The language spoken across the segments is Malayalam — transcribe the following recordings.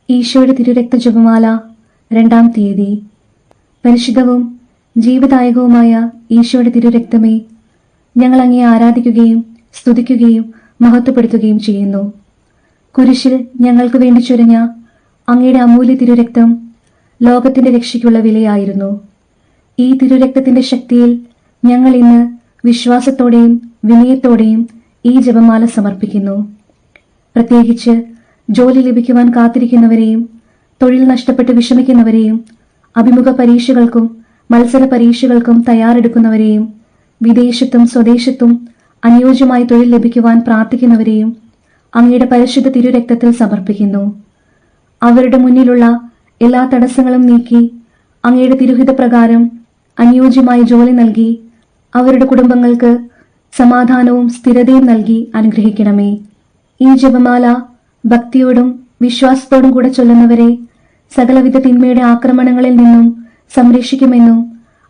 ഈശോയുടെ തിരുരക്ത ജപമാല 2-ാം തീയതി. പരിശുദ്ധവും ജീവദായകവുമായ ഈശോയുടെ തിരുരക്തമേ, ഞങ്ങൾ അങ്ങയെ ആരാധിക്കുകയും സ്തുതിക്കുകയും മഹത്വപ്പെടുത്തുകയും ചെയ്യുന്നു. കുരിശിൽ ഞങ്ങൾക്ക് വേണ്ടി ചൊരിഞ്ഞ അങ്ങയുടെ അമൂല്യ തിരുരക്തം ലോകത്തിന്റെ രക്ഷയ്ക്കുള്ള വിലയായിരുന്നു. ഈ തിരുരക്തത്തിന്റെ ശക്തിയിൽ ഞങ്ങൾ ഇന്ന് വിശ്വാസത്തോടെയും വിനയത്തോടെയും ഈ ജപമാല സമർപ്പിക്കുന്നു. പ്രത്യേകിച്ച് ജോലി ലഭിക്കുവാൻ കാത്തിരിക്കുന്നവരെയും, തൊഴിൽ നഷ്ടപ്പെട്ട് വിഷമിക്കുന്നവരെയും, അഭിമുഖ പരീക്ഷകൾക്കും മത്സര പരീക്ഷകൾക്കും തയ്യാറെടുക്കുന്നവരെയും, വിദേശത്തും സ്വദേശത്തും അനുയോജ്യമായി തൊഴിൽ ലഭിക്കുവാൻ പ്രാർത്ഥിക്കുന്നവരെയും അങ്ങയുടെ പരിശുദ്ധ തിരുരക്തത്തിൽ സമർപ്പിക്കുന്നു. അവരുടെ മുന്നിലുള്ള എല്ലാ തടസ്സങ്ങളും നീക്കി അങ്ങയുടെ തിരുഹിത പ്രകാരം അനുയോജ്യമായ ജോലി നൽകി അവരുടെ കുടുംബങ്ങൾക്ക് സമാധാനവും സ്ഥിരതയും നൽകി അനുഗ്രഹിക്കണമേ. ഈ ജപമാല ഭക്തിയോടും വിശ്വാസത്തോടും കൂടെ ചൊല്ലുന്നവരെ സകലവിധ തിന്മയുടെ ആക്രമണങ്ങളിൽ നിന്നും സംരക്ഷിക്കുമെന്നും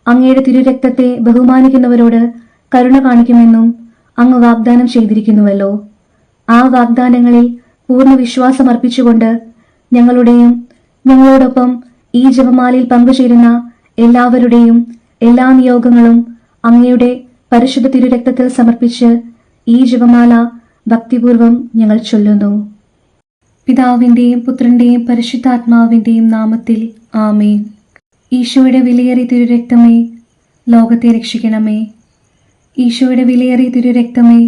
അങ്ങയുടെ തിരുരക്തത്തെ ബഹുമാനിക്കുന്നവരോട് കരുണ കാണിക്കുമെന്നും അങ്ങ് വാഗ്ദാനം ചെയ്തിരിക്കുന്നുവല്ലോ. ആ വാഗ്ദാനങ്ങളിൽ പൂർണ്ണ വിശ്വാസം അർപ്പിച്ചുകൊണ്ട് ഞങ്ങളുടെയും ഞങ്ങളോടൊപ്പം ഈ ജപമാലയിൽ പങ്കുചേരുന്ന എല്ലാവരുടെയും എല്ലാ നിയോഗങ്ങളും അങ്ങയുടെ പരിശുദ്ധ തിരുരക്തത്തിൽ സമർപ്പിച്ച് ഈ ജപമാല ഭക്തിപൂർവം ഞങ്ങൾ ചൊല്ലുന്നു. പിതാവിന്റെയും പുത്രന്റെയും പരിശുദ്ധാത്മാവിന്റെയും നാമത്തിൽ ആമേൻ. ഈശോയുടെ വിലയേറിയ തിരുരക്തമേ, ലോകത്തെ രക്ഷിക്കണമേ. ഈശോയുടെ വിലയേറിയ തിരുരക്തമേ,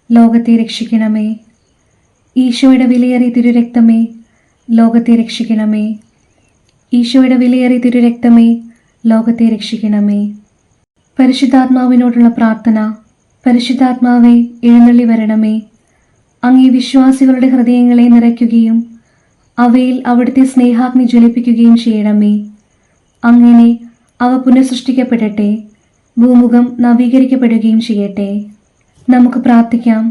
ലോകത്തെ രക്ഷിക്കണമേ. ഈശോയുടെ വിലയേറിയ തിരുരക്തമേ, ലോകത്തെ രക്ഷിക്കണമേ. ഈശോയുടെ വിലയേറിയ തിരുരക്തമേ, ലോകത്തെ രക്ഷിക്കണമേ. പരിശുദ്ധാത്മാവിനോടുള്ള പ്രാർത്ഥന. പരിശുദ്ധാത്മാവേ, എഴുന്നള്ളി വരണമേ. അങ്ങേ വിശ്വാസികളുടെ ഹൃദയങ്ങളെ നിറയ്ക്കുകയും അവയിൽ അവിടുത്തെ സ്നേഹാഗ്നി ജ്വലിപ്പിക്കുകയും ചെയ്യണമേ. അങ്ങനെ അവ പുനഃസൃഷ്ടിക്കപ്പെടട്ടെ, ഭൂമുഖം നവീകരിക്കപ്പെടുകയും ചെയ്യട്ടെ. നമുക്ക് പ്രാർത്ഥിക്കാം.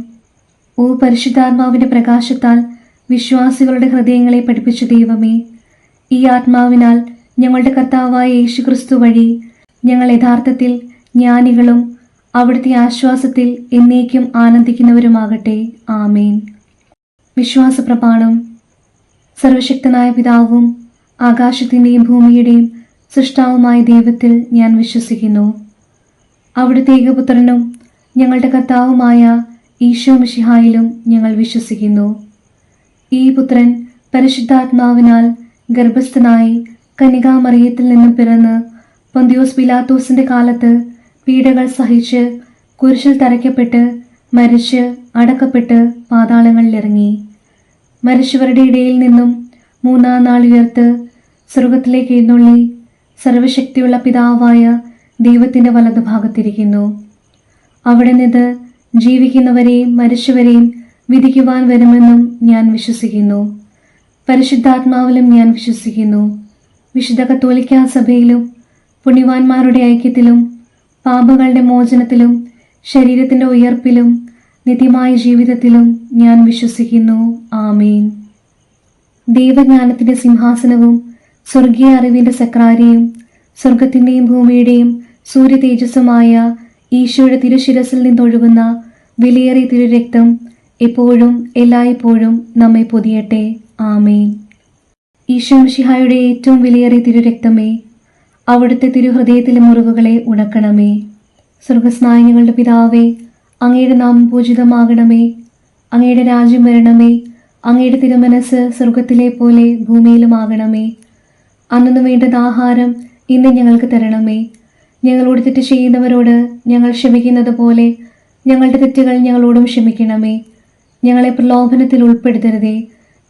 ഓ പരിശുദ്ധാത്മാവിന്റെ പ്രകാശത്താൽ വിശ്വാസികളുടെ ഹൃദയങ്ങളെ പഠിപ്പിച്ച ദൈവമേ, ഈ ആത്മാവിനാൽ ഞങ്ങളുടെ കർത്താവായ യേശുക്രിസ്തു വഴി ഞങ്ങൾ യഥാർത്ഥത്തിൽ ജ്ഞാനികളും അവിടുത്തെ ആശ്വാസത്തിൽ എന്നേക്കും ആനന്ദിക്കുന്നവരുമാകട്ടെ. ആമേൻ. വിശ്വാസ പ്രമാണം. സർവശക്തനായ പിതാവും ആകാശത്തിന്റെയും ഭൂമിയുടെയും സൃഷ്ടാവുമായ ദൈവത്തിൽ ഞാൻ വിശ്വസിക്കുന്നു. അവിടുത്തെ ഏകപുത്രനും ഞങ്ങളുടെ കർത്താവുമായ ഈശോ മിശിഹായിലും ഞങ്ങൾ വിശ്വസിക്കുന്നു. ഈ പുത്രൻ പരിശുദ്ധാത്മാവിനാൽ ഗർഭസ്ഥനായി കന്യകാമറിയത്തിൽ നിന്നും പിറന്ന് പൊന്തിയോസ് പിലാത്തോസിന്റെ കാലത്ത് പീഡകൾ സഹിച്ച് കുരിശിൽ തറയ്ക്കപ്പെട്ട് മരിച്ച് അടക്കപ്പെട്ട് പാതാളങ്ങളിലിറങ്ങി. മരിച്ചവരുടെ ഇടയിൽ നിന്നും 3-ാം നാൾ ഉയർത്ത് സ്വർഗത്തിലേക്ക് എഴുന്നള്ളി സർവശക്തിയുള്ള പിതാവായ ദൈവത്തിന്റെ വലതുഭാഗത്തിരിക്കുന്നു. അവിടെ നിന്ന് ജീവിക്കുന്നവരെയും മരിച്ചവരെയും വിധിക്കുവാൻ വരുമെന്നും ഞാൻ വിശ്വസിക്കുന്നു. പരിശുദ്ധാത്മാവിലും ഞാൻ വിശ്വസിക്കുന്നു. വിശുദ്ധ കത്തോലിക്കാ സഭയിലും പുണ്യവാന്മാരുടെ ഐക്യത്തിലും പാപങ്ങളുടെ മോചനത്തിലും ശരീരത്തിന്റെ ഉയർപ്പിലും നിത്യമായ ജീവിതത്തിലും ഞാൻ വിശ്വസിക്കുന്നു. ആമേൻ. ദൈവജ്ഞാനത്തിന്റെ സിംഹാസനവും സ്വർഗീയ അറിവിന്റെ സക്രാരിയും സ്വർഗത്തിന്റെയും ഭൂമിയുടെയും സൂര്യ തേജസ്സുമായ ഈശോയുടെ തിരുശിരസിൽ നിന്നൊഴുകുന്ന വിലയേറിയ തിരുരക്തം എപ്പോഴും എല്ലായ്പ്പോഴും നമ്മെ പൊതിയട്ടെ. ആമേൻ. ഈശോ മിശിഹായുടെ ഏറ്റവും വിലയേറിയ തിരുരക്തമേ, അവിടുത്തെ തിരുഹൃദയത്തിലെ മുറിവുകളെ ഉണക്കണമേ. സ്വർഗസ്നായങ്ങളുടെ പിതാവേ, അങ്ങയുടെ നാമം പൂജിതമാകണമേ. അങ്ങയുടെ രാജ്യം വരണമേ. അങ്ങയുടെ തിരുമനസ് സ്വർഗത്തിലെ പോലെ ഭൂമിയിലുമാകണമേ. അന്നു വേണ്ടുന്ന ആഹാരം ഇന്ന് ഞങ്ങൾക്ക് തരണമേ. ഞങ്ങളോട് തെറ്റ് ചെയ്യുന്നവരോട് ഞങ്ങൾ ക്ഷമിക്കുന്നത് പോലെ ഞങ്ങളുടെ തെറ്റുകൾ ഞങ്ങളോടും ക്ഷമിക്കണമേ. ഞങ്ങളെ പ്രലോഭനത്തിൽ ഉൾപ്പെടുത്തരുതേ,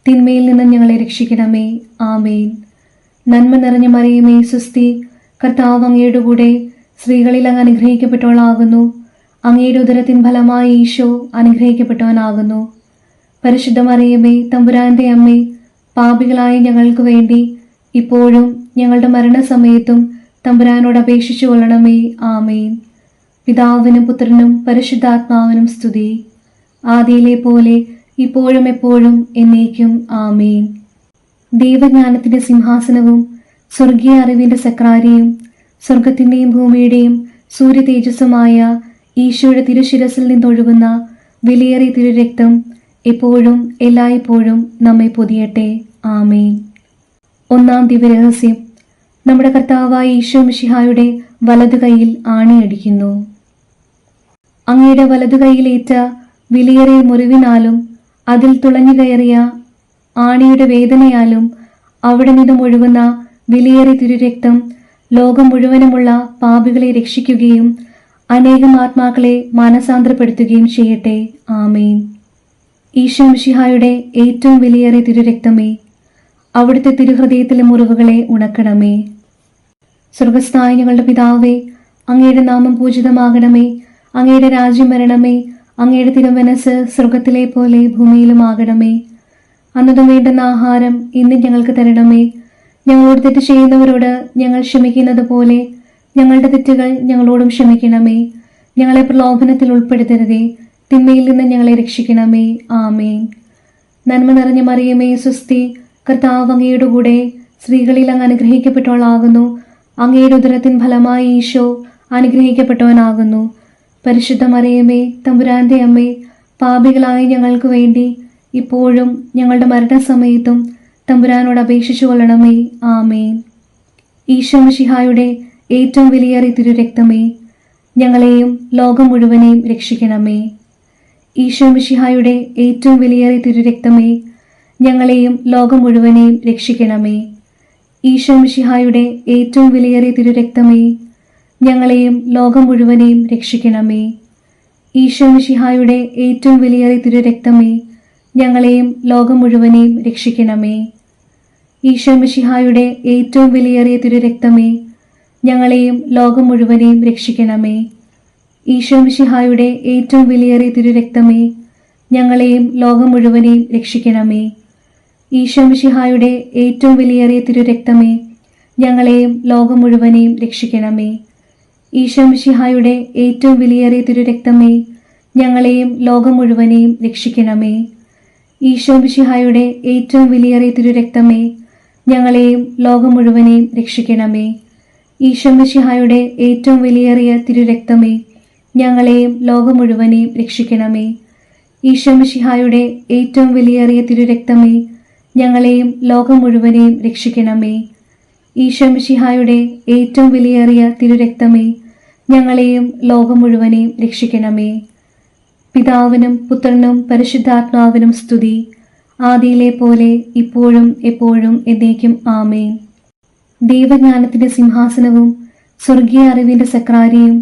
തിന്മയിൽ നിന്ന് ഞങ്ങളെ രക്ഷിക്കണമേ. ആമേൻ. നന്മ നിറഞ്ഞ മറിയമേ, സ്വസ്തി, കർത്താവ് അങ്ങയുടെ കൂടെ സ്ത്രീകളിൽ അങ്ങ് അനുഗ്രഹിക്കപ്പെട്ടവളാകുന്നു. അങ്ങയുടെ ഉദരത്തിൻ ഫലമായ ഈശോ അനുഗ്രഹിക്കപ്പെട്ടവനാകുന്നു. പരിശുദ്ധ മറിയമേ, തമ്പുരാന്റെ അമ്മേ, പാപികളായ ഞങ്ങൾക്ക് വേണ്ടി ഇപ്പോഴും ഞങ്ങളുടെ മരണസമയത്തും തമ്പുരാനോട് അപേക്ഷിച്ചു കൊള്ളണമേ. ആമേൻ. പിതാവിനും പുത്രനും പരിശുദ്ധാത്മാവിനും സ്തുതി, ആദിയിലെ പോലെ ഇപ്പോഴും എപ്പോഴും എന്നേക്കും. ആമേൻ. ദൈവജ്ഞാനത്തിന്റെ സിംഹാസനവും സ്വർഗീയ അറിവിന്റെ സക്രാരിയും സ്വർഗത്തിന്റെയും ഭൂമിയുടെയും സൂര്യ തേജസ്സുമായ ഈശോയുടെ തിരുശിരസിൽ നിന്നൊഴുകുന്ന വിലയേറിയ തിരുരക്തം എപ്പോഴും എല്ലായ്പ്പോഴും നമ്മെ പൊതിയട്ടെ. ആമേൻ. ഒന്നാം ദിവ്യരഹസ്യം. നമ്മുടെ കർത്താവായ ഈശോ മിശിഹായുടെ വലതുകൈയിൽ ആണിയടിക്കുന്നു. അങ്ങയുടെ വലതുകൈയിലേറ്റ വിലയേറിയ മുറിവിനാലും അതിൽ തുളഞ്ഞു കയറിയ ആണിയുടെ വേദനയാലും അവിടെ നിന്നും ഒഴുകുന്ന വിലയേറിയ തിരുരക്തം ലോകം മുഴുവനുമുള്ള പാപികളെ രക്ഷിക്കുകയും അനേകം ആത്മാക്കളെ മാനസാന്തരപ്പെടുത്തുകയും ചെയ്യട്ടെ. ആമേൻ. ഈശോ മിശിഹായുടെ ഏറ്റവും വിലയേറിയ തിരുരക്തമേ, അവിടുത്തെ തിരുഹൃദയത്തിലെ മുറിവുകളെ ഉണക്കണമേ. സ്വർഗസ്ഥനായ ഞങ്ങളുടെ പിതാവേ, അങ്ങയുടെ നാമം പൂജിതമാകണമേ. അങ്ങയുടെ രാജ്യം വരണമേ. അങ്ങയുടെ തിരുമനസ്സ് സ്വർഗത്തിലെ പോലെ ഭൂമിയിലുമാകണമേ. അന്നതും വേണ്ടുന്ന ആഹാരം ഇന്ന് ഞങ്ങൾക്ക് തരണമേ. ഞങ്ങളോട് തെറ്റ് ചെയ്യുന്നവരോട് ഞങ്ങൾ ക്ഷമിക്കുന്നത് പോലെ ഞങ്ങളുടെ തെറ്റുകൾ ഞങ്ങളോടും ക്ഷമിക്കണമേ. ഞങ്ങളെ പ്രലോഭനത്തിൽ ഉൾപ്പെടുത്തരുതേ, തിന്മയിൽ നിന്ന് ഞങ്ങളെ രക്ഷിക്കണമേ. ആമേൻ. നന്മ നിറഞ്ഞ മറിയമേ, സ്വസ്തി, കർത്താവ് അങ്ങയുടെ കൂടെ സ്ത്രീകളിൽ അങ്ങ് അനുഗ്രഹിക്കപ്പെട്ടവളാകുന്നു. അങ്ങയുടെ ഉദരത്തിൻ ഫലമായി ഈശോ അനുഗ്രഹിക്കപ്പെട്ടവനാകുന്നു. പരിശുദ്ധ മറിയമേ, തമ്പുരാന്റെ അമ്മേ, പാപികളായ ഞങ്ങൾക്ക് വേണ്ടി ഇപ്പോഴും ഞങ്ങളുടെ മരണസമയത്തും തമ്പുരാനോട് അപേക്ഷിച്ചു കൊള്ളണമേ. ആമേൻ. ഈശോ മിശിഹായുടെ ഏറ്റവും വിലയേറിയ തിരുരക്തമേ, ഞങ്ങളെയും ലോകം മുഴുവനെയും രക്ഷിക്കണമേ. ഈശോ മിശിഹായുടെ ഏറ്റവും വിലയേറിയ തിരുരക്തമേ, ഞങ്ങളെയും ലോകം മുഴുവനെയും രക്ഷിക്കണമേ. ഈശോ മിശിഹായുടെ ഏറ്റവും വിലയേറിയ തിരുരക്തമേ, ഞങ്ങളെയും ലോകം മുഴുവനെയും രക്ഷിക്കണമേ. ഈശോ മിശിഹായുടെ ഏറ്റവും വിലയേറിയ തിരുരക്തമേ, ഞങ്ങളെയും ലോകം മുഴുവനെയും രക്ഷിക്കണമേ. ഈശോ മിശിഹായുടെ ഏറ്റവും വിലയേറിയ തിരുരക്തമേ, ഞങ്ങളെയും ലോകം മുഴുവനെയും രക്ഷിക്കണമേ. ഈശോ മിശിഹായുടെ ഏറ്റവും വിലയേറിയ തിരുരക്തമേ, ഞങ്ങളെയും ലോകം മുഴുവനെയും രക്ഷിക്കണമേ. ഈശോ മിശിഹായുടെ ഏറ്റവും വിലയേറിയ തിരുരക്തമേ, ഞങ്ങളെയും ലോകം മുഴുവനെയും രക്ഷിക്കണമേ. ഈശോ മിശിഹായുടെ ഏറ്റവും വിലയേറിയ തിരുരക്തമേ, ഞങ്ങളെയും ലോകം മുഴുവനെയും രക്ഷിക്കണമേ. ഈശോ മിശിഹായുടെ ഏറ്റവും വിലയേറിയ തിരുരക്തമേ, ഞങ്ങളെയും ലോകം മുഴുവനെയും രക്ഷിക്കണമേ. ഈശോ മിശിഹായുടെ ഏറ്റവും വിലയേറിയ തിരുരക്തമേ, ഞങ്ങളെയും ലോകം മുഴുവനെയും രക്ഷിക്കണമേ. ഈശോ മിശിഹായുടെ ഏറ്റവും വിലയേറിയ തിരുരക്തമേ, ഞങ്ങളെയും ലോകം മുഴുവനെയും രക്ഷിക്കണമേ. ഈശോ മിശിഹായുടെ ഏറ്റവും വിലയേറിയ തിരുരക്തമേ, ഞങ്ങളെയും ലോകം മുഴുവനെയും രക്ഷിക്കണമേ. പിതാവിനും പുത്രനും പരിശുദ്ധാത്മാവിനും സ്തുതി, ആദിയിലെ പോലെ ഇപ്പോഴും എപ്പോഴും എന്നേക്കും. ആമേൻ. ദൈവജ്ഞാനത്തിന്റെ സിംഹാസനവും സ്വർഗീയ അറിവിന്റെ സക്രാരിയും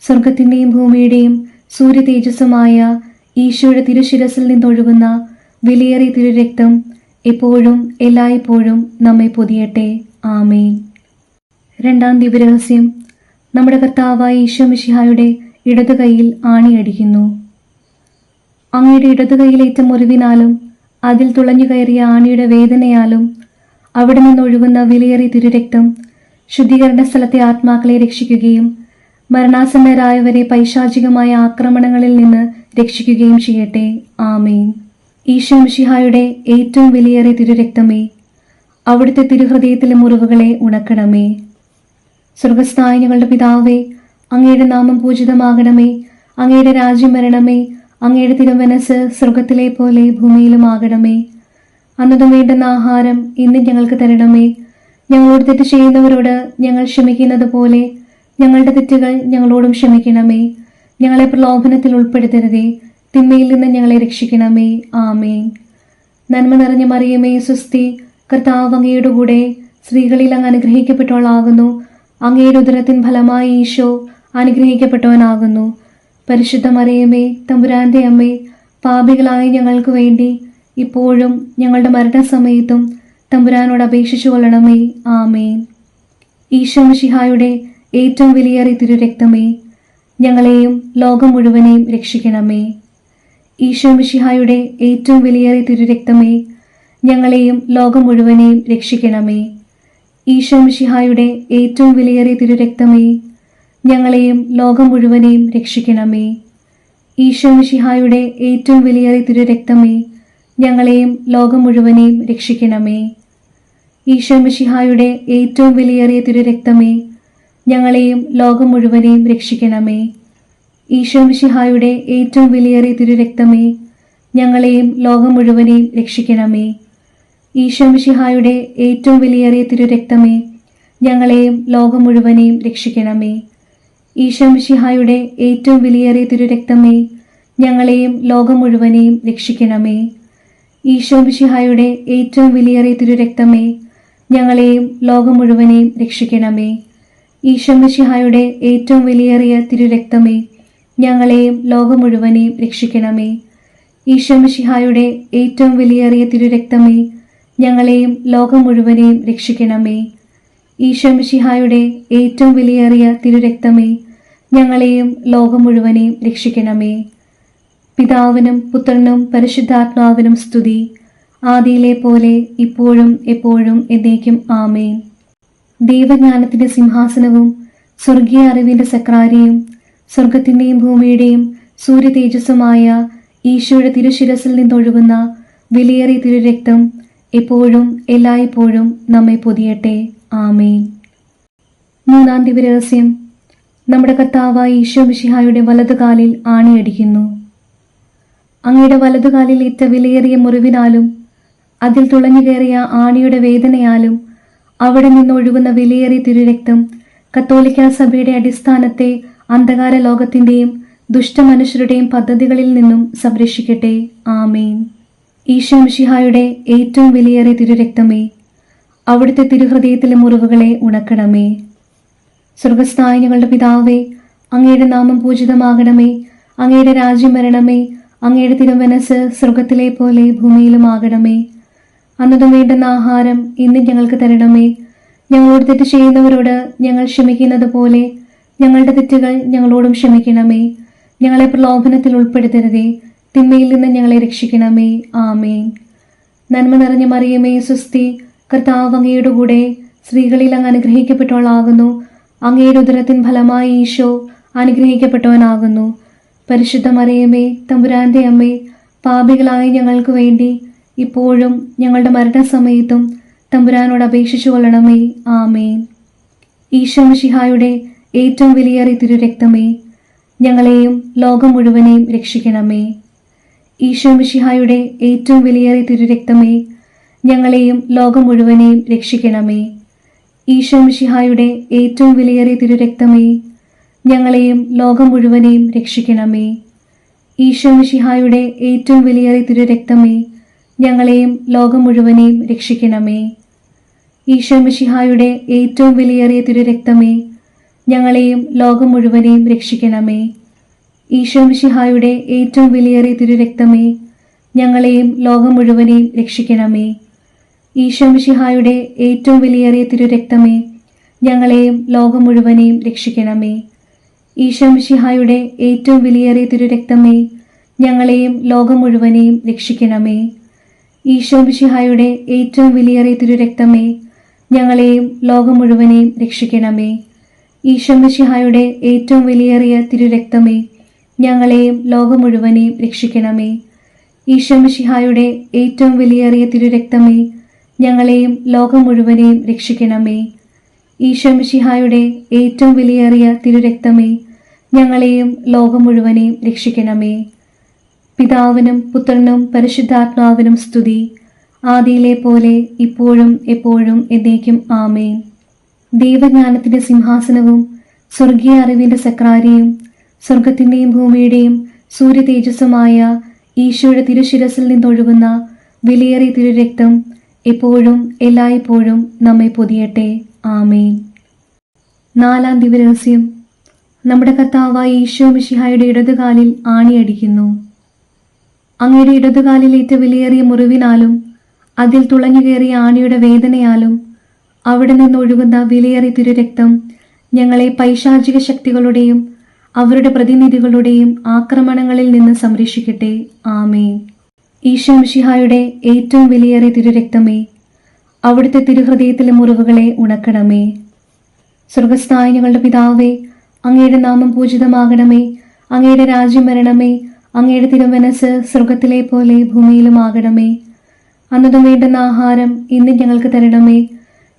സ്വർഗത്തിന്റെയും ഭൂമിയുടെയും സൂര്യ തേജസ്സുമായ ഈശോയുടെ തിരുശിരസിൽ നിന്നൊഴുകുന്ന വിലയേറിയ തിരുരക്തം എപ്പോഴും എല്ലായ്പ്പോഴും നമ്മെ പൊതിയട്ടെ. ആമേൻ. രണ്ടാം ദിവ്യരഹസ്യം. നമ്മുടെ കർത്താവായ ഈശോ മിശിഹായുടെ ഇടതുകൈയിൽ ആണിയടിക്കുന്നു. അങ്ങയുടെ ഇടതുകൈയിലേറ്റ മുറിവിനാലും അതിൽ തുളഞ്ഞു കയറിയ ആണിയുടെ വേദനയാലും അവിടെ നിന്നൊഴുകുന്ന വിലയേറിയ തിരുരക്തം ശുദ്ധീകരണ സ്ഥലത്തെ ആത്മാക്കളെ രക്ഷിക്കുകയും മരണാസന്നരായവരെ പൈശാചികമായ ആക്രമണങ്ങളിൽ നിന്ന് രക്ഷിക്കുകയും ചെയ്യട്ടെ. ആമേൻ. ഈശോ മിശിഹായുടെ ഏറ്റവും വിലയേറിയ തിരുരക്തമേ, അവിടുത്തെ തിരുഹൃദയത്തിലെ മുറിവുകളെ ഉണക്കണമേ. സ്വർഗസ്ഥനായ ഞങ്ങളുടെ പിതാവേ, അങ്ങയുടെ നാമം പൂജിതമാകണമേ. അങ്ങയുടെ രാജ്യം വരണമേ. അങ്ങയുടെ തിരുമനസ്സ് സ്വർഗത്തിലെ പോലെ ഭൂമിയിലുമാകണമേ. അന്നതും വേണ്ടുന്ന ആഹാരം ഇന്ന് ഞങ്ങൾക്ക് തരണമേ. ഞങ്ങളോട് തെറ്റ് ചെയ്യുന്നവരോട് ഞങ്ങൾ ക്ഷമിക്കുന്നത് പോലെ ഞങ്ങളുടെ തെറ്റുകൾ ഞങ്ങളോടും ക്ഷമിക്കണമേ. ഞങ്ങളെ പ്രലോഭനത്തിൽ ഉൾപ്പെടുത്തരുതേ, തിന്മയിൽ നിന്ന് ഞങ്ങളെ രക്ഷിക്കണമേ. ആമേൻ. നന്മ നിറഞ്ഞ മറിയമേ, സ്വസ്തി, കർത്താവ് അങ്ങയുടെ കൂടെ സ്ത്രീകളിൽ അങ്ങ് അനുഗ്രഹിക്കപ്പെട്ടവളാകുന്നു. അങ്ങയുടെ ഉദരത്തിൻ ഫലമായി ഈശോ അനുഗ്രഹിക്കപ്പെട്ടവനാകുന്നു. പരിശുദ്ധ മറിയമേ, തമ്പുരാന്റെ അമ്മേ, പാപികളായ ഞങ്ങൾക്ക് വേണ്ടി ഇപ്പോഴും ഞങ്ങളുടെ മരണസമയത്തും തമ്പുരാനോട് അപേക്ഷിച്ചു കൊള്ളണമേ. ആമേൻ. ഈശോ മിശിഹായുടെ ഏറ്റവും വിലയേറിയ തിരുരക്തമേ, ഞങ്ങളെയും ലോകം മുഴുവനെയും രക്ഷിക്കണമേ. ഈശോ മിശിഹായുടെ ഏറ്റവും വിലയേറിയ തിരുരക്തമേ, ഞങ്ങളെയും ലോകം മുഴുവനെയും രക്ഷിക്കണമേ. ഈശോ മിശിഹായുടെ ഏറ്റവും വിലയേറിയ തിരുരക്തമേ, ഞങ്ങളെയും ലോകം മുഴുവനെയും രക്ഷിക്കണമേ. ഈശോ മിശിഹായുടെ ഏറ്റവും വിലയേറിയ തിരുരക്തമേ, ഞങ്ങളെയും ലോകം മുഴുവനെയും രക്ഷിക്കണമേ. ഈശോ മിശിഹായുടെ ഏറ്റവും വിലയേറിയ തിരുരക്തമേ, ഞങ്ങളെയും ലോകം മുഴുവനെയും രക്ഷിക്കണമേ. ഈശോ മിശിഹായുടെ ഏറ്റവും വിലയേറിയ തിരുരക്തമേ, ഞങ്ങളെയും ലോകം മുഴുവനെയും രക്ഷിക്കണമേ. ഈശോ മിശിഹായുടെ ഏറ്റവും വിലയേറിയ തിരുരക്തമേ, ഞങ്ങളെയും ലോകം മുഴുവനെയും രക്ഷിക്കണമേ. ഈശോ മിശിഹായുടെ ഏറ്റവും വിലയേറിയ തിരുരക്തമേ, ഞങ്ങളെയും ലോകം മുഴുവനെയും രക്ഷിക്കണമേ. ഈശോ മിശിഹായുടെ ഏറ്റവും വിലയേറിയ തിരുരക്തമേ, ഞങ്ങളെയും ലോകം മുഴുവനെയും രക്ഷിക്കണമേ. ഈശോ മിശിഹായുടെ ഏറ്റവും വിലയേറിയ തിരുരക്തമേ, ഞങ്ങളെയും ലോകം മുഴുവനെയും രക്ഷിക്കണമേ. ഈശോ മിശിഹായുടെ ഏറ്റവും വിലയേറിയ തിരുരക്തമേ, ഞങ്ങളെയും ലോകം മുഴുവനെയും രക്ഷിക്കണമേ. ഈശോ മിശിഹായുടെ ഏറ്റവും വിലയേറിയ തിരുരക്തമേ, ഞങ്ങളെയും ലോകം മുഴുവനെയും രക്ഷിക്കണമേ. പിതാവിനും പുത്രനും പരിശുദ്ധാത്മാവിനും സ്തുതി, ആദിയിലെ പോലെ ഇപ്പോഴും എപ്പോഴും എന്നേക്കും ആമേൻ. ദൈവജ്ഞാനത്തിന്റെ സിംഹാസനവും സ്വർഗീയ അറിവിന്റെ സക്രാരിയും സ്വർഗത്തിന്റെയും ഭൂമിയുടെയും സൂര്യ തേജസ്സുമായ ഈശോയുടെ തിരുശിരസിൽ നിന്നൊഴുകുന്ന വിലയേറിയ തിരുരക്തം എപ്പോഴും എല്ലായ്പ്പോഴും നമ്മെ പൊതിയട്ടെ. ആമേൻ. മൂന്നാം ദിവ്യരഹസ്യം, നമ്മുടെ കർത്താവായ ഈശോ മിശിഹായുടെ വലതുകാലിൽ ആണിയടിക്കുന്നു. അങ്ങയുടെ വലതുകാലിൽ ഏറ്റ വിലയേറിയ മുറിവിനാലും അതിൽ തുളഞ്ഞു കയറിയ ആണിയുടെ വേദനയാലും അവിടെ നിന്നൊഴുകുന്ന വിലയേറിയ തിരുരക്തം കത്തോലിക്കാ സഭയുടെ അടിസ്ഥാനത്തെ അന്ധകാര ലോകത്തിന്റെയും ദുഷ്ടമനുഷ്യരുടെയും പദ്ധതികളിൽ നിന്നും സംരക്ഷിക്കട്ടെ. ആമേൻ. ഈശോ മിശിഹായുടെ ഏറ്റവും വിലയേറിയ തിരുരക്തമേ, അവിടുത്തെ തിരുഹൃദയത്തിലെ മുറിവുകളെ ഉണക്കണമേ. സ്വർഗസ്ഥനായ ഞങ്ങളുടെ പിതാവേ, അങ്ങയുടെ നാമം പൂജിതമാകണമേ. അങ്ങയുടെ രാജ്യം വരണമേ. അങ്ങയുടെ തിരുമനസ് സ്വർഗത്തിലെ പോലെ ഭൂമിയിലും ആകണമേ. അന്നതും വേണ്ടുന്ന ആഹാരം ഇന്ന് ഞങ്ങൾക്ക് തരണമേ. ഞങ്ങളോട് തെറ്റ് ചെയ്യുന്നവരോട് ഞങ്ങൾ ക്ഷമിക്കുന്നത് പോലെ ഞങ്ങളുടെ തെറ്റുകൾ ഞങ്ങളോടും ക്ഷമിക്കണമേ. ഞങ്ങളെ പ്രലോഭനത്തിൽ ഉൾപ്പെടുത്തരുതേ, തിന്മയിൽ നിന്ന് ഞങ്ങളെ രക്ഷിക്കണമേ. ആമേൻ. നന്മ നിറഞ്ഞ മറിയമേ, സ്വസ്തി, കർത്താവ് അങ്ങയുടെ കൂടെ സ്ത്രീകളിൽ അങ്ങ് അനുഗ്രഹിക്കപ്പെട്ടവളാകുന്നു. അങ്ങയുടെ ഉദരത്തിൻ ഫലമായി ഈശോ അനുഗ്രഹിക്കപ്പെട്ടവനാകുന്നു. പരിശുദ്ധ മറിയമേ, തമ്പുരാന്റെ അമ്മേ, പാപികളായ ഞങ്ങൾക്ക് വേണ്ടി ഇപ്പോഴും ഞങ്ങളുടെ മരണസമയത്തും തമ്പുരാനോട് അപേക്ഷിച്ചു കൊള്ളണമേ. ആമേൻ. ഈശോ മിശിഹായുടെ ഏറ്റവും വിലയേറിയ തിരുരക്തമേ, ഞങ്ങളെയും ലോകം മുഴുവനെയും രക്ഷിക്കണമേ. ഈശോ മിശിഹായുടെ ഏറ്റവും വിലയേറിയ തിരുരക്തമേ, ഞങ്ങളെയും ലോകം മുഴുവനെയും രക്ഷിക്കണമേ. ഈശോ മിശിഹായുടെ ഏറ്റവും വിലയേറിയ തിരുരക്തമേ, ഞങ്ങളെയും ലോകം മുഴുവനെയും രക്ഷിക്കണമേ. ഈശോ മിശിഹായുടെ ഏറ്റവും വിലയേറിയ തിരുരക്തമേ, ഞങ്ങളെയും ലോകം മുഴുവനെയും രക്ഷിക്കണമേ. ഈശോ മിശിഹായുടെ ഏറ്റവും വിലയേറിയ തിരുരക്തമേ, ഞങ്ങളെയും ലോകം മുഴുവനെയും രക്ഷിക്കണമേ. ഈശോ മിശിഹായുടെ ഏറ്റവും വിലയേറിയ തിരുരക്തമേ, ഞങ്ങളെയും ലോകം മുഴുവനെയും രക്ഷിക്കണമേ. ഈശോ മിശിഹായുടെ ഏറ്റവും വിലയേറിയ തിരുരക്തമേ, ഞങ്ങളെയും ലോകം മുഴുവനെയും രക്ഷിക്കണമേ. ഈശോ മിശിഹായുടെ ഏറ്റവും വിലയേറിയ തിരുരക്തമേ, ഞങ്ങളെയും ലോകം മുഴുവനെയും രക്ഷിക്കണമേ. ഈശോ മിശിഹായുടെ ഏറ്റവും വിലയേറിയ തിരുരക്തമേ, ഞങ്ങളെയും ലോകം മുഴുവനെയും രക്ഷിക്കണമേ. ഈശോ മിശിഹായുടെ ഏറ്റവും വിലയേറിയ തിരുരക്തമേ, ഞങ്ങളെയും ലോകം മുഴുവനെയും രക്ഷിക്കണമേ. ഈശോ മിശിഹായുടെ ഏറ്റവും വിലയേറിയ തിരുരക്തമേ, ഞങ്ങളെയും ലോകം മുഴുവനെയും രക്ഷിക്കണമേ. ഈശോ മിശിഹായുടെ ഏറ്റവും വിലയേറിയ തിരുരക്തമേ, ഞങ്ങളെയും ലോകം മുഴുവനെയും രക്ഷിക്കണമേ. പിതാവിനും പുത്രനും പരിശുദ്ധാത്മാവിനും സ്തുതി, ആദിയിലെ പോലെ ഇപ്പോഴും എപ്പോഴും എന്നേക്കും ആമേൻ. ദൈവജ്ഞാനത്തിന്റെ സിംഹാസനവും സ്വർഗീയ അറിവിന്റെ സക്രാരിയും സ്വർഗത്തിന്റെയും ഭൂമിയുടെയും സൂര്യ തേജസ്സുമായ ഈശോയുടെ തിരുശിരസിൽ നിന്നൊഴുകുന്ന വിലയേറിയ തിരുരക്തം എപ്പോഴും എല്ലായ്പ്പോഴും നമ്മെ പൊതിയട്ടെ. ആമേൻ. നാലാം ദിവ്യരഹസ്യം, നമ്മുടെ കർത്താവായ ഈശോ മിശിഹായുടെ ഇടതുകാലിൽ ആണിയടിക്കുന്നു. അങ്ങയുടെ ഇടതുകാലിലേറ്റ വിലയേറിയ മുറിവിനാലും അതിൽ തുളഞ്ഞു കയറിയ ആണിയുടെ വേദനയാലും അവിടെ നിന്നൊഴുകുന്ന വിലയേറിയ തിരുരക്തം ഞങ്ങളെ പൈശാചിക ശക്തികളുടെയും അവരുടെ പ്രതിനിധികളുടെയും ആക്രമണങ്ങളിൽ നിന്ന് സംരക്ഷിക്കട്ടെ. ആമേൻ. ഈശോ മിശിഹായുടെ ഏറ്റവും വിലയേറിയ തിരുരക്തമേ, അവിടുത്തെ തിരുഹൃദയത്തിലെ മുറിവുകളെ ഉണക്കണമേ. സ്വർഗസ്ഥനായ ഞങ്ങളുടെ പിതാവേ, അങ്ങയുടെ നാമം പൂജിതമാകണമേ. അങ്ങയുടെ രാജ്യം വരണമേ. അങ്ങയുടെ തിരുമനസ് സ്വർഗത്തിലെ പോലെ ഭൂമിയിലും ആകണമേ. അന്നതും വേണ്ടുന്ന ആഹാരം ഇന്ന് ഞങ്ങൾക്ക് തരണമേ.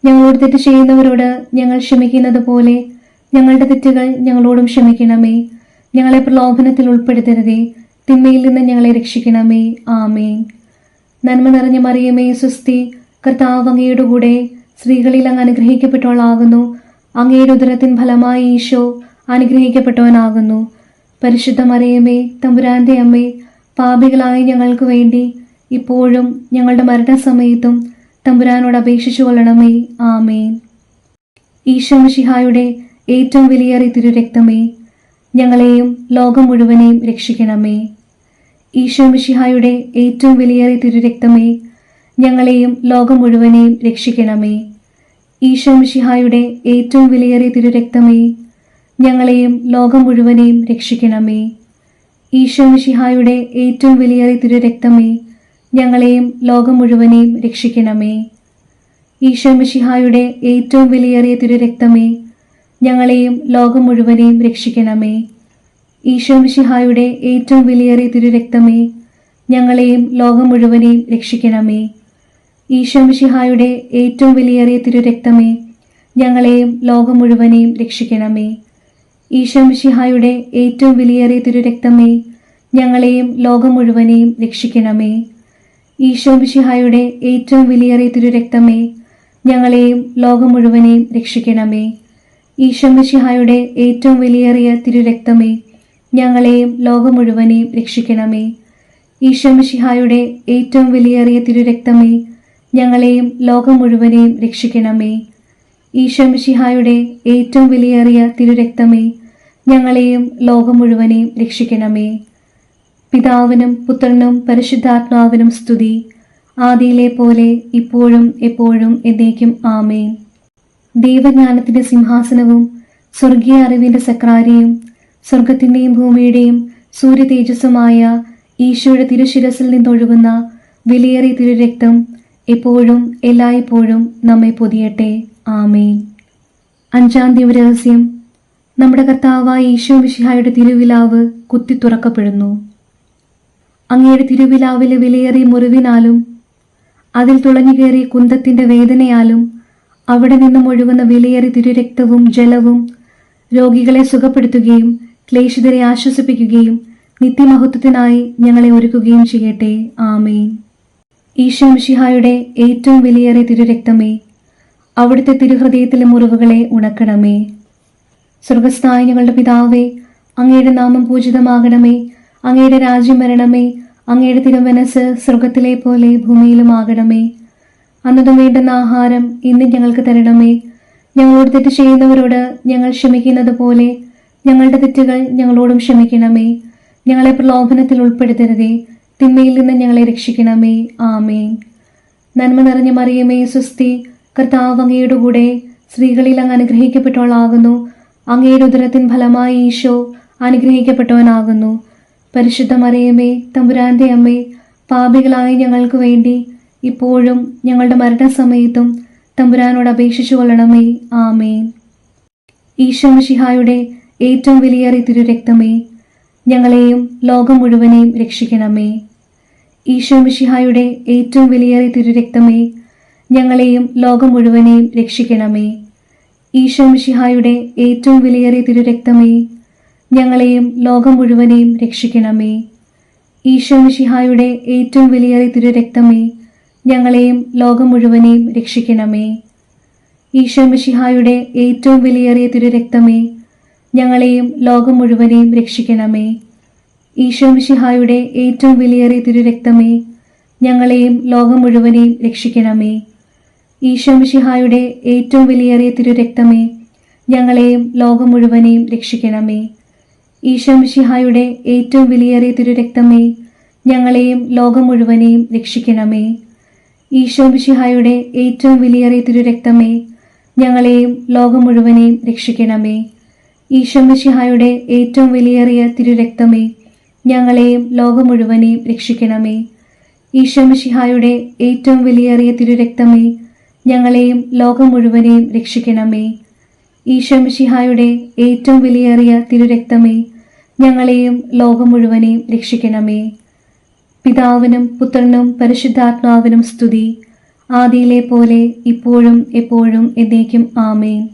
ഞങ്ങളോട് തെറ്റ് ചെയ്യുന്നവരോട് ഞങ്ങൾ ക്ഷമിക്കുന്നത് പോലെ ഞങ്ങളുടെ തെറ്റുകൾ ഞങ്ങളോടും ക്ഷമിക്കണമേ. ഞങ്ങളെ പ്രലോഭനത്തിൽ ഉൾപ്പെടുത്തരുതേ, തിന്മയിൽ നിന്ന് ഞങ്ങളെ രക്ഷിക്കണമേ. ആമേൻ. നന്മ നിറഞ്ഞ മറിയമേ, സ്വസ്തി, കർത്താവ് അങ്ങയുടെ കൂടെ സ്ത്രീകളിൽ അങ്ങ് അനുഗ്രഹിക്കപ്പെട്ടവളാകുന്നു. അങ്ങയുടെ ഉദരത്തിൻ ഫലമായി ഈശോ അനുഗ്രഹിക്കപ്പെട്ടവനാകുന്നു. പരിശുദ്ധ മറിയമേ, തമ്പുരാന്റെ അമ്മേ, പാപികളായ ഞങ്ങൾക്ക് വേണ്ടി ഇപ്പോഴും ഞങ്ങളുടെ മരണസമയത്തും തമ്പുരാനോട് അപേക്ഷിച്ചു കൊള്ളണമേ. ആമേൻ. ഈശോ മിശിഹായുടെ ഏറ്റവും വിലയേറിയ തിരുരക്തമേ, ഞങ്ങളെയും ലോകം മുഴുവനെയും രക്ഷിക്കണമേ. ഈശോ മിശിഹായുടെ ഏറ്റവും വിലയേറിയ തിരുരക്തമേ, ഞങ്ങളെയും ലോകം മുഴുവനെയും രക്ഷിക്കണമേ. ഈശോ മിശിഹായുടെ ഏറ്റവും വിലയേറിയ തിരുരക്തമേ, ഞങ്ങളെയും ലോകം മുഴുവനെയും രക്ഷിക്കണമേ. ഈശോ മിശിഹായുടെ ഏറ്റവും വിലയേറിയ തിരുരക്തമേ, ഞങ്ങളെയും ലോകം മുഴുവനെയും രക്ഷിക്കണമേ. ഈശോ മിശിഹായുടെ ഏറ്റവും വിലയേറിയ തിരുരക്തമേ, ഞങ്ങളെയും ലോകം മുഴുവനെയും രക്ഷിക്കണമേ. ഈശോ മിശിഹായുടെ ഏറ്റവും വിലയേറിയ തിരുരക്തമേ, ഞങ്ങളെയും ലോകം മുഴുവനെയും രക്ഷിക്കണമേ. ഈശോ മിശിഹായുടെ ഏറ്റവും വിലയേറിയ തിരുരക്തമേ, ഞങ്ങളെയും ലോകം മുഴുവനെയും രക്ഷിക്കണമേ. ഈശോ മിശിഹായുടെ ഏറ്റവും വിലയേറിയ തിരുരക്തമേ, ഞങ്ങളെയും ലോകം മുഴുവനെയും രക്ഷിക്കണമേ. ഈശോ മിശിഹായുടെ ഏറ്റവും വിലയേറിയ തിരുരക്തമേ, ഞങ്ങളെയും ലോകം മുഴുവനെയും രക്ഷിക്കണമേ. ഈശോ മിശിഹായുടെ ഏറ്റവും വിലയേറിയ തിരുരക്തമേ, ഞങ്ങളെയും ലോകം മുഴുവനെയും രക്ഷിക്കണമേ. ഈശോ മിശിഹായുടെ ഏറ്റവും വിലയേറിയ തിരുരക്തമേ, ഞങ്ങളെയും ലോകം മുഴുവനെയും രക്ഷിക്കണമേ. ഈശോ മിശിഹായുടെ ഏറ്റവും വിലയേറിയ തിരുരക്തമേ, ഞങ്ങളെയും ലോകം മുഴുവനെയും രക്ഷിക്കണമേ. പിതാവിനും പുത്രനും പരിശുദ്ധാത്മാവിനും സ്തുതി, ആദിയിലെ പോലെ ഇപ്പോഴും എപ്പോഴും എന്നേക്കും. ആമേൻ. ദൈവജ്ഞാനത്തിന്റെ സിംഹാസനവും സ്വർഗീയ അറിവിന്റെ സക്രാരിയും സ്വർഗത്തിന്റെയും ഭൂമിയുടെയും സൂര്യ തേജസ്സുമായ ഈശോയുടെ തിരുശിരസിൽ നിന്നൊഴുകുന്ന വിലയേറിയ തിരുരക്തം എപ്പോഴും എല്ലായ്പ്പോഴും നമ്മെ പൊതിയട്ടെ. ആമേൻ. അഞ്ചാം ദിവരഹസ്യം. നമ്മുടെ കർത്താവായ ഈശോ മിശിഹായുടെ തിരുവിലാവ് കുത്തി തുറക്കപ്പെടുന്നു. അങ്ങയുടെ തിരുവിലാവിലെ വിലയേറിയ മുറിവിനാലും അതിൽ തുളഞ്ഞുകയറിയ കുന്തത്തിന്റെ വേദനയാലും അവിടെ നിന്നും ഒഴുകുന്ന വിലയേറിയ തിരുരക്തവും ജലവും രോഗികളെ സുഖപ്പെടുത്തുകയും ക്ലേശിതരെ ആശ്വസിപ്പിക്കുകയും നിത്യമഹത്വത്തിനായി ഞങ്ങളെ ഒരുക്കുകയും ചെയ്യട്ടെ. ആമേൻ. ഈശോ മിശിഹായുടെ ഏറ്റവും വിലയേറിയ തിരുരക്തമേ, അവിടുത്തെ തിരുഹൃദയത്തിലെ മുറിവുകളെ ഉണക്കണമേ. സ്വർഗസ്ഥനായ ഞങ്ങളുടെ പിതാവേ, അങ്ങയുടെ നാമം പൂജിതമാകണമേ. അങ്ങയുടെ രാജ്യം വരണമേ. അങ്ങയുടെ തിരുമനസ് സ്വർഗത്തിലെ പോലെ ഭൂമിയിലുമാകണമേ. അന്നതും വേണ്ടുന്ന ആഹാരം ഇന്ന് ഞങ്ങൾക്ക് തരണമേ. ഞങ്ങളോട് തെറ്റ് ചെയ്യുന്നവരോട് ഞങ്ങൾ ക്ഷമിക്കുന്നത് പോലെ ഞങ്ങളുടെ തെറ്റുകൾ ഞങ്ങളോടും ക്ഷമിക്കണമേ. ഞങ്ങളെ പ്രലോഭനത്തിൽ ഉൾപ്പെടുത്തരുതേ, തിന്മയിൽ നിന്ന് ഞങ്ങളെ രക്ഷിക്കണമേ. ആമേൻ. നന്മ നിറഞ്ഞ മറിയമേ, സ്വസ്തി, കർത്താവ് അങ്ങയുടെ കൂടെ സ്ത്രീകളിൽ അങ്ങ് അനുഗ്രഹിക്കപ്പെട്ടവളാകുന്നു. അങ്ങയുടെ ഉദരത്തിൻ ഫലമായി ഈശോ അനുഗ്രഹിക്കപ്പെട്ടവനാകുന്നു. പരിശുദ്ധ മറിയമേ, തമ്പുരാന്റെ അമ്മേ, പാപികളായ ഞങ്ങൾക്ക് വേണ്ടി ഇപ്പോഴും ഞങ്ങളുടെ മരണസമയത്തും തമ്പുരാനോട് അപേക്ഷിച്ചു കൊള്ളണമേ. ആമേൻ. ഈശോ മിശിഹായുടെ ഏറ്റവും വിലയേറിയ തിരുരക്തമേ, ഞങ്ങളെയും ലോകം മുഴുവനെയും രക്ഷിക്കണമേ. ഈശോ മിശിഹായുടെ ഏറ്റവും വിലയേറിയ തിരുരക്തമേ, ഞങ്ങളെയും ലോകം മുഴുവനെയും രക്ഷിക്കണമേ. ഈശോ മിശിഹായുടെ ഏറ്റവും വിലയേറിയ തിരുരക്തമേ, ഞങ്ങളെയും ലോകം മുഴുവനെയും രക്ഷിക്കണമേ. ഈശോ മിശിഹായുടെ ഏറ്റവും വിലയേറിയ തിരുരക്തമേ, ഞങ്ങളെയും ലോകം മുഴുവനെയും രക്ഷിക്കണമേ. ഈശോ മിശിഹായുടെ ഏറ്റവും വിലയേറിയ തിരുരക്തമേ, ഞങ്ങളെയും ലോകം മുഴുവനെയും രക്ഷിക്കണമേ. ഈശോ മിശിഹായുടെ ഏറ്റവും വിലയേറിയ തിരുരക്തമേ, ഞങ്ങളെയും ലോകം മുഴുവനെയും രക്ഷിക്കണമേ. ഈശോ മിശിഹായുടെ ഏറ്റവും വിലയേറിയ തിരുരക്തമേ, ഞങ്ങളെയും ലോകം മുഴുവനെയും രക്ഷിക്കണമേ. ഈശോ മിശിഹായുടെ ഏറ്റവും വിലയേറിയ തിരുരക്തമേ, ഞങ്ങളെയും ലോകം മുഴുവനെയും രക്ഷിക്കണമേ. ഈശോ മിശിഹായുടെ ഏറ്റവും വിലയേറിയ തിരുരക്തമേ, ഞങ്ങളെയും ലോകം മുഴുവനെയും രക്ഷിക്കണമേ. ഈശോ മിശിഹായുടെ ഏറ്റവും വിലയേറിയ തിരുരക്തമേ, ഞങ്ങളെയും ലോകം മുഴുവനെയും രക്ഷിക്കണമേ. ഈശോ മിശിഹായുടെ ഏറ്റവും വിലയേറിയ തിരുരക്തമേ, ഞങ്ങളെയും ലോകം മുഴുവനെയും രക്ഷിക്കണമേ. ഈശോ മിശിഹായുടെ ഏറ്റവും വിലയേറിയ തിരുരക്തമേ, ഞങ്ങളെയും ലോകം മുഴുവനെയും രക്ഷിക്കണമേ. പിതാവിനും പുത്രനും പരിശുദ്ധാത്മാവിനും സ്തുതി, ആദിയിലെ പോലെ ഇപ്പോഴും എപ്പോഴും എന്നേക്കും. ആമേൻ.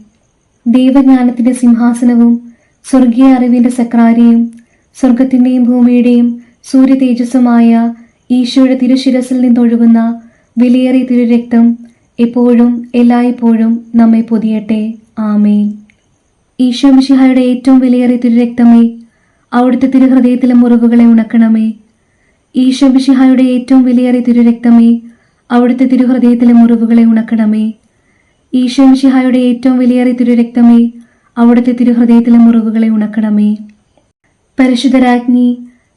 ദൈവജ്ഞാനത്തിന്റെ സിംഹാസനവും സ്വർഗീയ അറിവിന്റെ സക്രാരിയും സ്വർഗത്തിന്റെയും ഭൂമിയുടെയും സൂര്യ തേജസ്സുമായ ഈശോയുടെ തിരുശിരസിൽ നിന്നൊഴുകുന്ന വിലയേറിയ തിരുരക്തം എപ്പോഴും എല്ലായ്പ്പോഴും നമ്മെ പൊതിയട്ടെ. ആമേൻ. ഈശോ മിശിഹായുടെ ഏറ്റവും വിലയേറിയ തിരുരക്തമേ, അവിടുത്തെ തിരുഹൃദയത്തിലെ മുറിവുകളെ ഉണക്കണമേ. ഈശോ മിശിഹായുടെ ഏറ്റവും വിലയേറിയ തിരുരക്തമേ, അവിടുത്തെ തിരുഹൃദയത്തിലെ മുറിവുകളെ ഉണക്കണമേ. ഈശോ മിശിഹായുടെ ഏറ്റവും വിലയേറിയ തിരുരക്തമേ, അവിടുത്തെ തിരുഹൃദയത്തിലെ മുറിവുകളെ ഉണക്കണമേ. പരിശുദ്ധരാജ്ഞി,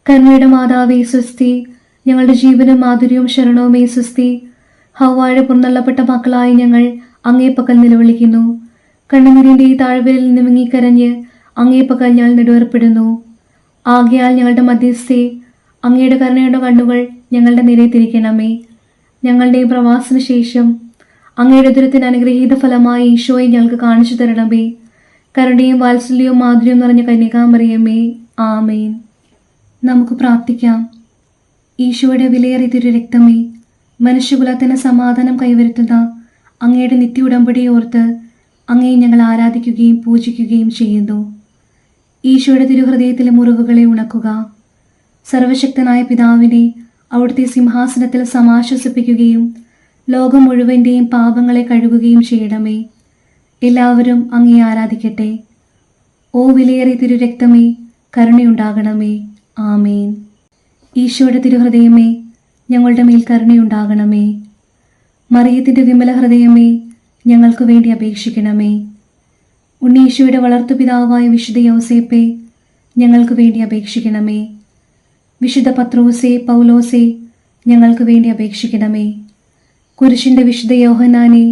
കരുണയുടെ മാതാവേ സ്വസ്തി. ഞങ്ങളുടെ ജീവനും മാധുര്യവും ശരണവുമേ സ്വസ്തി. ഹവ്വായുടെ പുറന്തള്ളപ്പെട്ട മക്കളായി ഞങ്ങൾ അങ്ങേ പക്കൽ നിലവിളിക്കുന്നു. കണ്ണുനീരിന്റെ ഈ താഴ്വരയിൽ നിന്ന് വിങ്ങിക്കരഞ്ഞ് അങ്ങേ പക്കൽ ഞങ്ങൾ നെടുവേർപ്പെടുന്നു. ആകയാൽ ഞങ്ങളുടെ മധ്യസ്ഥെ, അങ്ങയുടെ കരുണയുടെ കണ്ണുകൾ ഞങ്ങളുടെ നേരെ തിരിക്കണമേ. ഞങ്ങളുടെ പ്രവാസന ശേഷം അങ്ങയുടെ ഉദരത്തിന് അനുഗ്രഹീത ഫലമായി ഈശോയെ ഞങ്ങൾക്ക് കാണിച്ചു തരണമേ. കരുണയും വാത്സല്യവും മാധുര്യവും നിറഞ്ഞ കന്യകാമറിയമേ, ആമേൻ. നമുക്ക് പ്രാർത്ഥിക്കാം. ഈശോയുടെ വിലയേറിയ തിരുരക്തമേ, മനുഷ്യകുലത്തിന് സമാധാനം കൈവരുത്തുന്ന അങ്ങയുടെ നിത്യ ഉടമ്പടി ഓർത്ത് അങ്ങയെ ഞങ്ങൾ ആരാധിക്കുകയും പൂജിക്കുകയും ചെയ്യുന്നു. ഈശോയുടെ തിരുഹൃദയത്തിലെ മുറിവുകളെ ഉണക്കുക. സർവശക്തനായ പിതാവിനെ അവിടുത്തെ സിംഹാസനത്തിൽ സമാശ്വസിപ്പിക്കുകയും ലോകം മുഴുവൻ്റെയും പാപങ്ങളെ കഴുകുകയും ചെയ്യണമേ. എല്ലാവരും അങ്ങയെ ആരാധിക്കട്ടെ. ഓ വിലയേറിയ തിരുരക്തമേ, കരുണയുണ്ടാകണമേ. ആമേൻ. ഈശോയുടെ തിരുഹൃദയമേ, ഞങ്ങളുടെ മേൽ കരുണയുണ്ടാകണമേ. മറിയത്തിൻ്റെ വിമല ഹൃദയമേ, ഞങ്ങൾക്ക് വേണ്ടി അപേക്ഷിക്കണമേ. ഉണ്ണീശോയുടെ വളർത്തുപിതാവായ വിശുദ്ധ യൗസേപ്പേ, ഞങ്ങൾക്ക് വേണ്ടി അപേക്ഷിക്കണമേ. വിശുദ്ധ പത്രോസേ, പൗലോസേ, ഞങ്ങൾക്ക് വേണ്ടി അപേക്ഷിക്കണമേ. കുരിശിൻ്റെ വിശുദ്ധ യോഹന്നാനെ,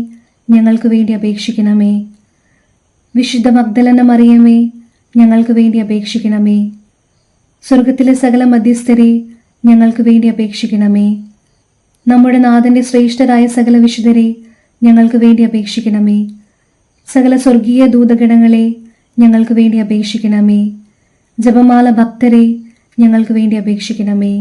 ഞങ്ങൾക്ക് വേണ്ടി അപേക്ഷിക്കണമേ. വിശുദ്ധ മഗ്ദലന മറിയമേ, ഞങ്ങൾക്ക് വേണ്ടി അപേക്ഷിക്കണമേ. സ്വർഗത്തിലെ സകല മധ്യസ്ഥരെ, ഞങ്ങൾക്ക് വേണ്ടി അപേക്ഷിക്കണമേ. നമ്മുടെ നാഥൻ്റെ ശ്രേഷ്ഠരായ സകല വിശുദ്ധരെ, ഞങ്ങൾക്ക് വേണ്ടി അപേക്ഷിക്കണമേ. സകല സ്വർഗീയ ദൂതഗണങ്ങളെ, ഞങ്ങൾക്ക് വേണ്ടി അപേക്ഷിക്കണമേ. ജപമാല ഭക്തരെ, ഞങ്ങൾക്ക് വേണ്ടി അപേക്ഷിക്കണമേ.